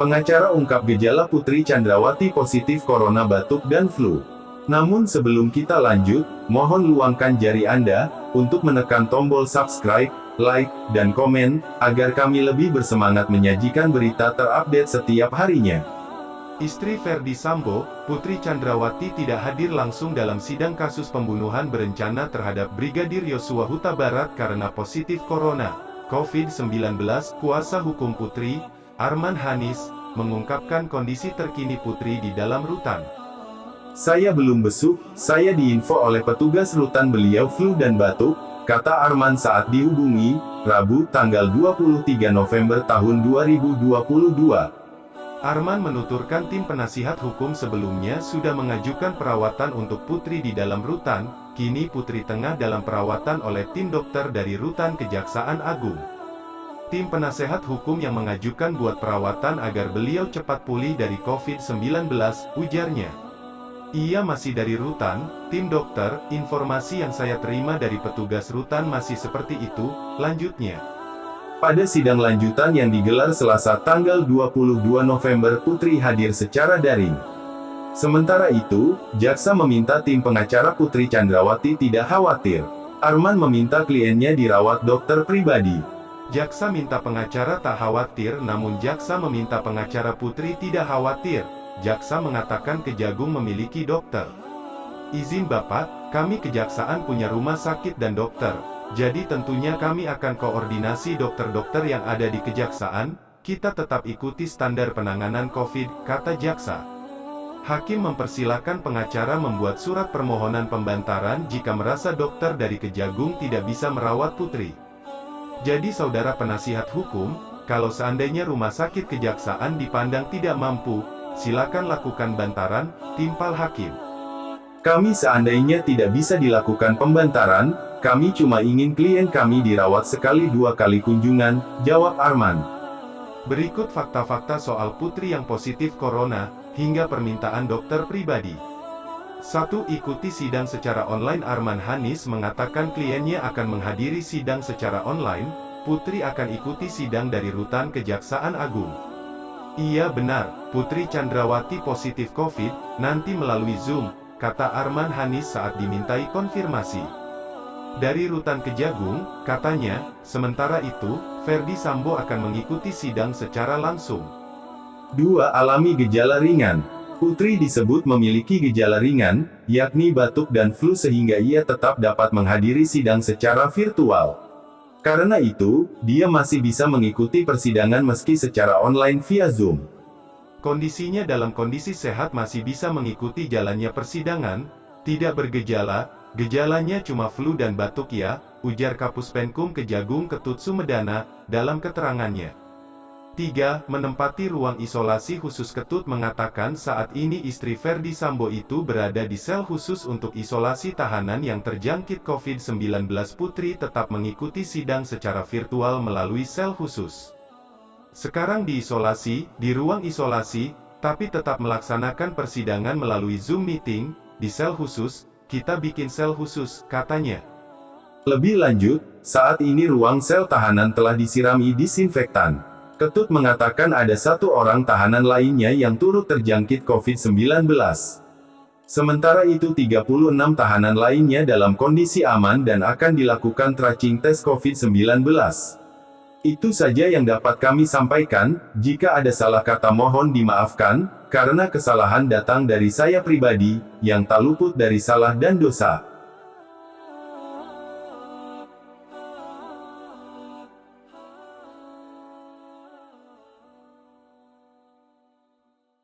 Pengacara ungkap gejala Putri Chandrawati positif corona batuk dan flu. Namun sebelum kita lanjut, mohon luangkan jari Anda, untuk menekan tombol subscribe, like, dan komen, agar kami lebih bersemangat menyajikan berita terupdate setiap harinya. Istri Ferdy Sambo, Putri Chandrawati tidak hadir langsung dalam sidang kasus pembunuhan berencana terhadap Brigadir Yosua Huta Barat karena positif corona, COVID-19. Kuasa hukum Putri, Arman Hanis, mengungkapkan kondisi terkini Putri di dalam rutan. Saya belum besuk, saya diinfo oleh petugas rutan beliau flu dan batuk, kata Arman saat dihubungi, Rabu, tanggal 23 November tahun 2022. Arman menuturkan tim penasihat hukum sebelumnya sudah mengajukan perawatan untuk Putri di dalam rutan, kini Putri tengah dalam perawatan oleh tim dokter dari Rutan Kejaksaan Agung. Tim penasehat hukum yang mengajukan buat perawatan agar beliau cepat pulih dari COVID-19, ujarnya. Ia masih dari rutan, tim dokter, informasi yang saya terima dari petugas rutan masih seperti itu, lanjutnya. Pada sidang lanjutan yang digelar Selasa tanggal 22 November, Putri hadir secara daring. Sementara itu, jaksa meminta tim pengacara Putri Chandrawati tidak khawatir. Arman meminta kliennya dirawat dokter pribadi. Jaksa minta pengacara tak khawatir, namun jaksa meminta pengacara Putri tidak khawatir. Jaksa mengatakan Kejagung memiliki dokter. Izin Bapak, kami Kejaksaan punya rumah sakit dan dokter. Jadi tentunya kami akan koordinasi dokter-dokter yang ada di Kejaksaan, kita tetap ikuti standar penanganan COVID, kata jaksa. Hakim mempersilahkan pengacara membuat surat permohonan pembantaran jika merasa dokter dari Kejagung tidak bisa merawat Putri. Jadi saudara penasihat hukum, kalau seandainya rumah sakit Kejaksaan dipandang tidak mampu, silakan lakukan bantaran, timpal hakim. Kami seandainya tidak bisa dilakukan pembantaran, kami cuma ingin klien kami dirawat sekali dua kali kunjungan, jawab Arman. Berikut fakta-fakta soal Putri yang positif corona, hingga permintaan dokter pribadi. 1. Ikuti sidang secara online. Arman Hanis mengatakan kliennya akan menghadiri sidang secara online, Putri akan ikuti sidang dari Rutan Kejaksaan Agung. Iya benar, Putri Chandrawati positif COVID, nanti melalui Zoom, kata Arman Hanis saat dimintai konfirmasi. Dari Rutan Kejagung, katanya, sementara itu, Ferdy Sambo akan mengikuti sidang secara langsung. 2. Alami gejala ringan. Putri disebut memiliki gejala ringan, yakni batuk dan flu sehingga ia tetap dapat menghadiri sidang secara virtual. Karena itu, dia masih bisa mengikuti persidangan meski secara online via Zoom. Kondisinya dalam kondisi sehat masih bisa mengikuti jalannya persidangan, tidak bergejala, gejalanya cuma flu dan batuk ya, ujar Kapus Penkum Kejagung Ketut Sumedana, dalam keterangannya. 3. Menempati ruang isolasi khusus. Ketut mengatakan saat ini istri Ferdy Sambo itu berada di sel khusus untuk isolasi tahanan yang terjangkit COVID-19. Putri tetap mengikuti sidang secara virtual melalui sel khusus. Sekarang diisolasi, di ruang isolasi, tapi tetap melaksanakan persidangan melalui Zoom meeting, di sel khusus, kita bikin sel khusus, katanya. Lebih lanjut, saat ini ruang sel tahanan telah disirami disinfektan. Ketut mengatakan ada satu orang tahanan lainnya yang turut terjangkit COVID-19. Sementara itu 36 tahanan lainnya dalam kondisi aman dan akan dilakukan tracing tes COVID-19. Itu saja yang dapat kami sampaikan, jika ada salah kata mohon dimaafkan, karena kesalahan datang dari saya pribadi, yang tak luput dari salah dan dosa.